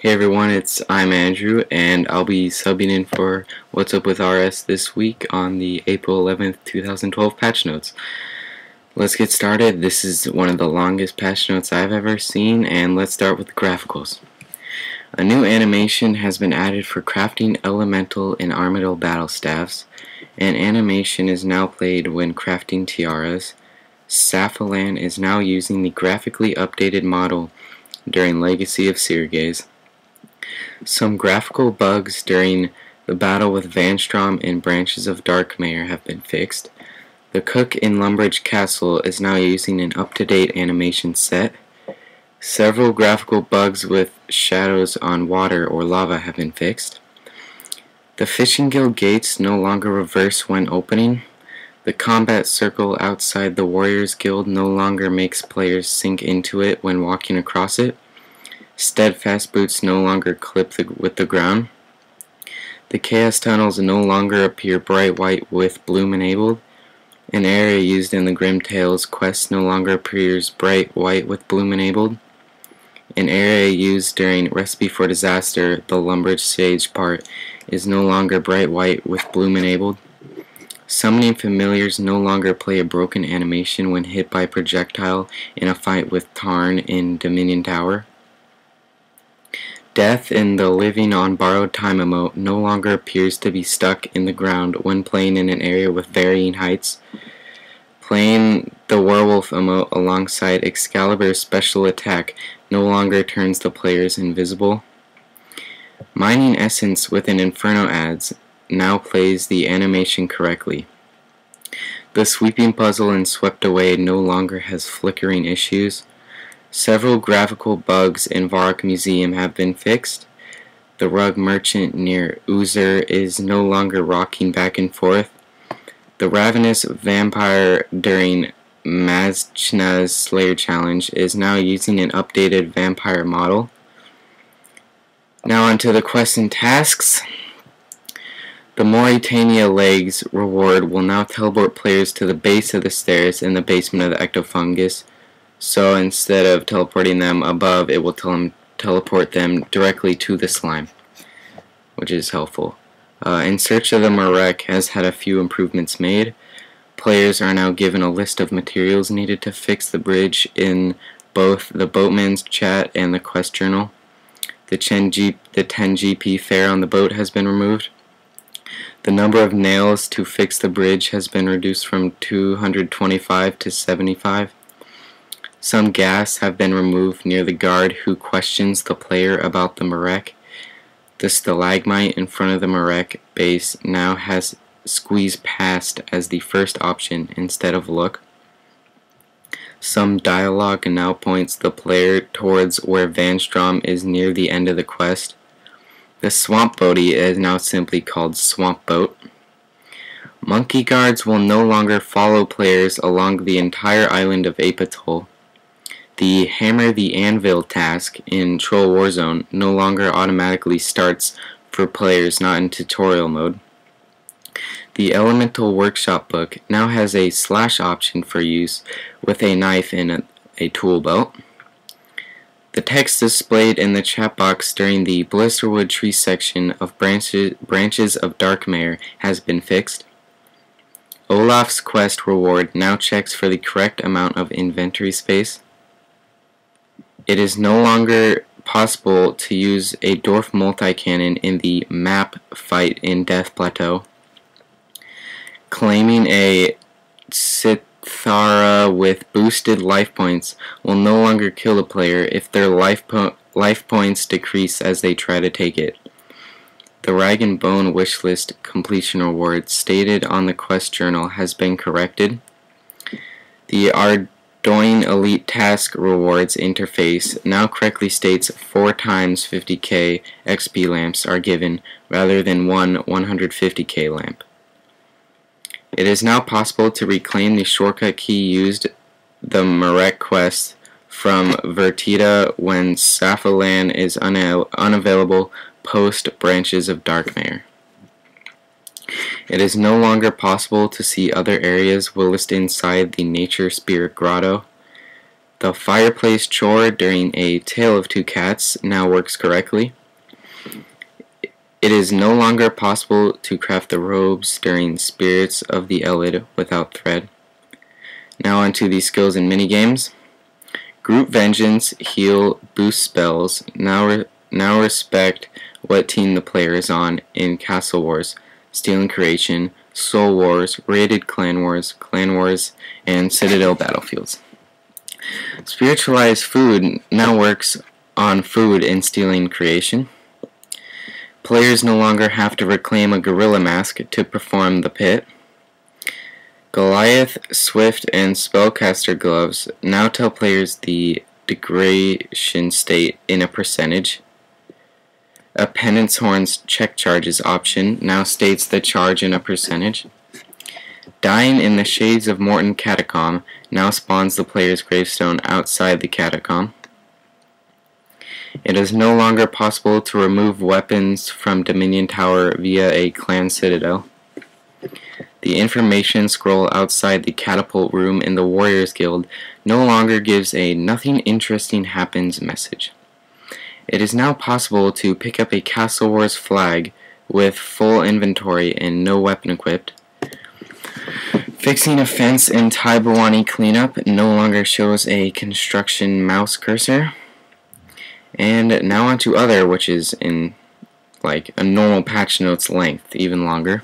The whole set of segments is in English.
Hey everyone, I'm Andrew, and I'll be subbing in for What's Up with RS this week on the April 11th, 2012 patch notes. Let's get started. This is one of the longest patch notes I've ever seen, and let's start with the graphicals. A new animation has been added for crafting elemental and armadillo battle staffs, and animation is now played when crafting tiaras. Safalan is now using the graphically updated model during Legacy of Sirges. Some graphical bugs during the battle with Vanstrom and Branches of Darkmere have been fixed. The cook in Lumbridge Castle is now using an up-to-date animation set. Several graphical bugs with shadows on water or lava have been fixed. The Fishing Guild gates no longer reverse when opening. The combat circle outside the Warriors Guild no longer makes players sink into it when walking across it. Steadfast boots no longer clip with the ground. The Chaos Tunnels no longer appear bright white with bloom enabled. An area used in the Grim Tales quest no longer appears bright white with bloom enabled. An area used during Recipe for Disaster, the Lumbridge Stage part, is no longer bright white with bloom enabled. Summoning familiars no longer play a broken animation when hit by projectile in a fight with Tarn in Dominion Tower. Death in the Living on Borrowed Time emote no longer appears to be stuck in the ground when playing in an area with varying heights. Playing the Werewolf emote alongside Excalibur's special attack no longer turns the players invisible. Mining Essence with an Inferno adds now plays the animation correctly. The Sweeping Puzzle in Swept Away no longer has flickering issues. Several graphical bugs in Varrock Museum have been fixed. The Rug Merchant near Uzer is no longer rocking back and forth. The Ravenous Vampire during Mazchna's Slayer Challenge is now using an updated vampire model. Now onto the quests and tasks. The Moritania Legs reward will now teleport players to the base of the stairs in the basement of the Ectofungus. So instead of teleporting them above, it will teleport them directly to the slime, which is helpful. In Search of the Marek has had a few improvements made. Players are now given a list of materials needed to fix the bridge in both the Boatman's Chat and the Quest Journal. The 10 GP fare on the boat has been removed. The number of nails to fix the bridge has been reduced from 225 to 75. Some gas have been removed near the guard who questions the player about the Marek. The stalagmite in front of the Marek base now has squeeze past as the first option instead of look. Some dialogue now points the player towards where Vanstrom is near the end of the quest. The Swamp Boatie is now simply called Swamp Boat. Monkey guards will no longer follow players along the entire island of Apatol. The Hammer the Anvil task in Troll Warzone no longer automatically starts for players not in tutorial mode. The Elemental Workshop book now has a slash option for use with a knife in a tool belt. The text displayed in the chat box during the Blisterwood tree section of Branches of Darkmere has been fixed. Olaf's quest reward now checks for the correct amount of inventory space. It is no longer possible to use a Dwarf multi-cannon in the map fight in Death Plateau. Claiming a Cithara with boosted life points will no longer kill a player if their life points decrease as they try to take it. The Rag and Bone wishlist completion reward stated on the quest journal has been corrected. The Ardoin Elite Task Rewards interface now correctly states 4 times 50k XP lamps are given rather than one 150k lamp. It is now possible to reclaim the shortcut key used the Marek quest from Vertida when Safalan is unavailable post Branches of Darkmere. It is no longer possible to see other areas whilst inside the Nature Spirit Grotto. The fireplace chore during A Tale of Two Cats now works correctly. It is no longer possible to craft the robes during Spirits of the Elid without thread. Now onto the skills and minigames. Group Vengeance, Heal, Boost spells now respect what team the player is on in Castle Wars, Steel and Creation, Soul Wars, Rated Clan Wars, and Citadel Battlefields. Spiritualized Food now works on food in Steel and Creation. Players no longer have to reclaim a gorilla mask to perform the pit. Goliath, Swift, and Spellcaster gloves now tell players the degradation state in a percentage. A Penance Horn's check charges option now states the charge in a percentage. Dying in the Shades of Morton Catacomb now spawns the player's gravestone outside the catacomb. It is no longer possible to remove weapons from Dominion Tower via a clan citadel. The information scroll outside the catapult room in the Warriors Guild no longer gives a "nothing interesting happens" message. It is now possible to pick up a Castle Wars flag with full inventory and no weapon equipped. Fixing a fence in Taibawani Cleanup no longer shows a construction mouse cursor. And now onto Other, which is in like a normal patch note's length, even longer.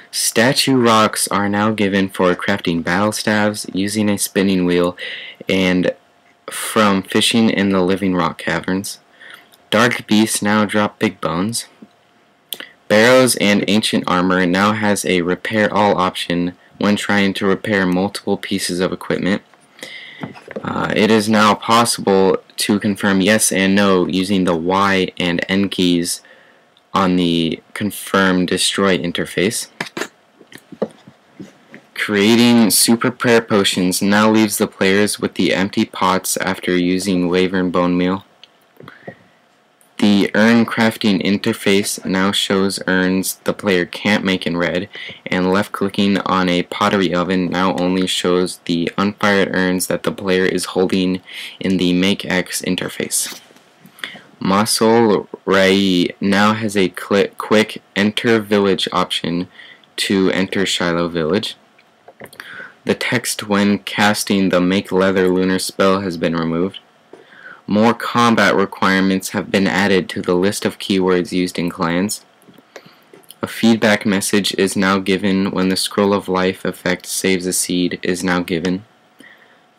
Statue rocks are now given for crafting battle staves, using a spinning wheel, and from fishing in the living rock caverns. Dark beasts now drop big bones. Barrows and ancient armor now has a repair all option when trying to repair multiple pieces of equipment. It is now possible to confirm yes and no using the Y and N keys on the Confirm Destroy interface. Creating Super Prayer Potions now leaves the players with the empty pots after using Wyvern Bone Meal. The urn crafting interface now shows urns the player can't make in red, and left-clicking on a pottery oven now only shows the unfired urns that the player is holding in the Make X interface. Masol Rai now has a quick Enter Village option to enter Shiloh Village. The text when casting the Make Leather Lunar spell has been removed. More combat requirements have been added to the list of keywords used in clans. A feedback message is now given when the Scroll of Life effect saves a seed is now given.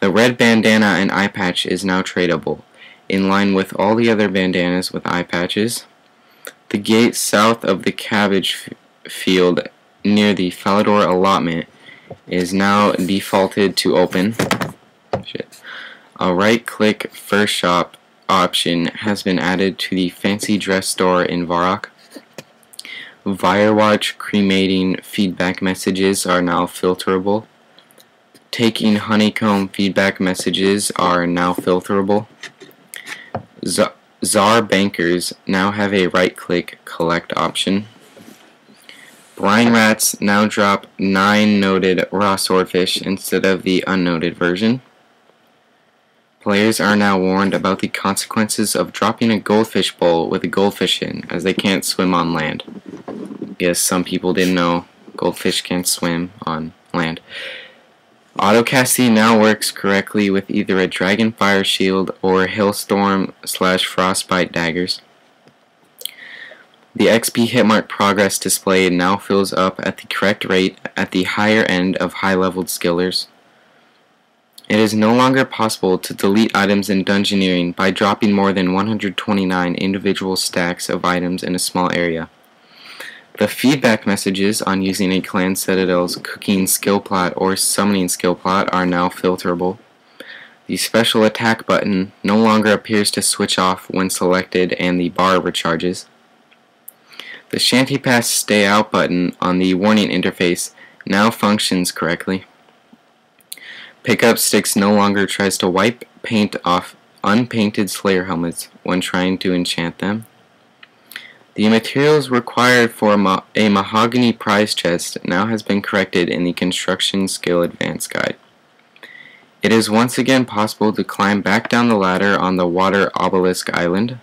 The red bandana and eye patch is now tradable, in line with all the other bandanas with eye patches. The gate south of the cabbage field near the Falador allotment is now defaulted to open. A right-click First Shop option has been added to the Fancy Dress store in Varrock. Firewatch cremating feedback messages are now filterable. Taking honeycomb feedback messages are now filterable. Czar bankers now have a right-click collect option. Brine rats now drop 9 noted raw swordfish instead of the unnoted version. Players are now warned about the consequences of dropping a goldfish bowl with a goldfish in, as they can't swim on land. Yes, some people didn't know goldfish can't swim on land. Autocasting now works correctly with either a Dragon Fire Shield or Hailstorm/Frostbite daggers. The XP Hitmark progress display now fills up at the correct rate at the higher end of high-leveled skillers. It is no longer possible to delete items in Dungeoneering by dropping more than 129 individual stacks of items in a small area. The feedback messages on using a clan citadel's cooking skill plot or summoning skill plot are now filterable. The special attack button no longer appears to switch off when selected and the bar recharges. The Shanty Pass Stay Out button on the warning interface now functions correctly. Pickup Sticks no longer tries to wipe paint off unpainted Slayer helmets when trying to enchant them. The materials required for a mahogany prize chest now has been corrected in the Construction Skill Advanced Guide. It is once again possible to climb back down the ladder on the Water Obelisk Island.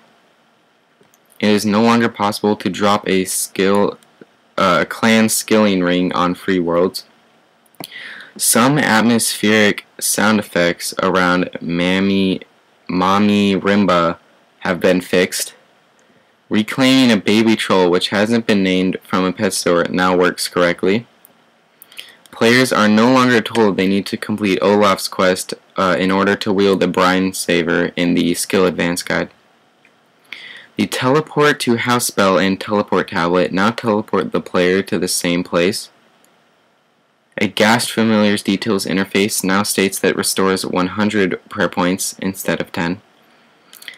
It is no longer possible to drop a clan skilling ring on free worlds. Some atmospheric sound effects around Mami Rimba have been fixed. Reclaiming a baby troll which hasn't been named from a pet store now works correctly. Players are no longer told they need to complete Olaf's quest in order to wield the Brine Saver in the Skill Advance Guide. The Teleport to House spell and Teleport tablet now teleport the player to the same place. A Ghast Familiar's Details interface now states that it restores 100 prayer points instead of 10.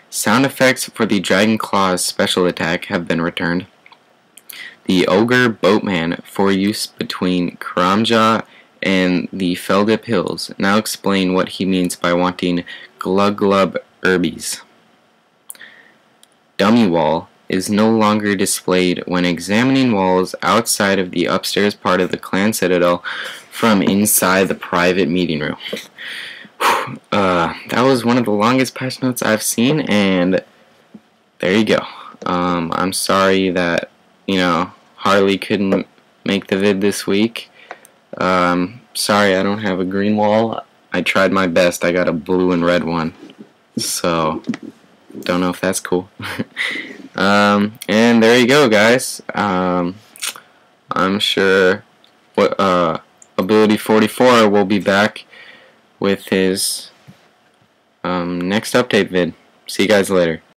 Sound effects for the Dragon Claw's special attack have been returned. The Ogre Boatman, for use between Karamja and the Feldip Hills, now explain what he means by wanting Glug Glub Herbies. Dummy Wall is no longer displayed when examining walls outside of the upstairs part of the clan citadel from inside the private meeting room. That was one of the longest patch notes I've seen, and there you go. I'm sorry that, Harley couldn't make the vid this week. Sorry I don't have a green wall. I tried my best. I got a blue and red one. So, don't know if that's cool. And there you go, guys. I'm sure Ability 44 will be back with his next update vid. See you guys later.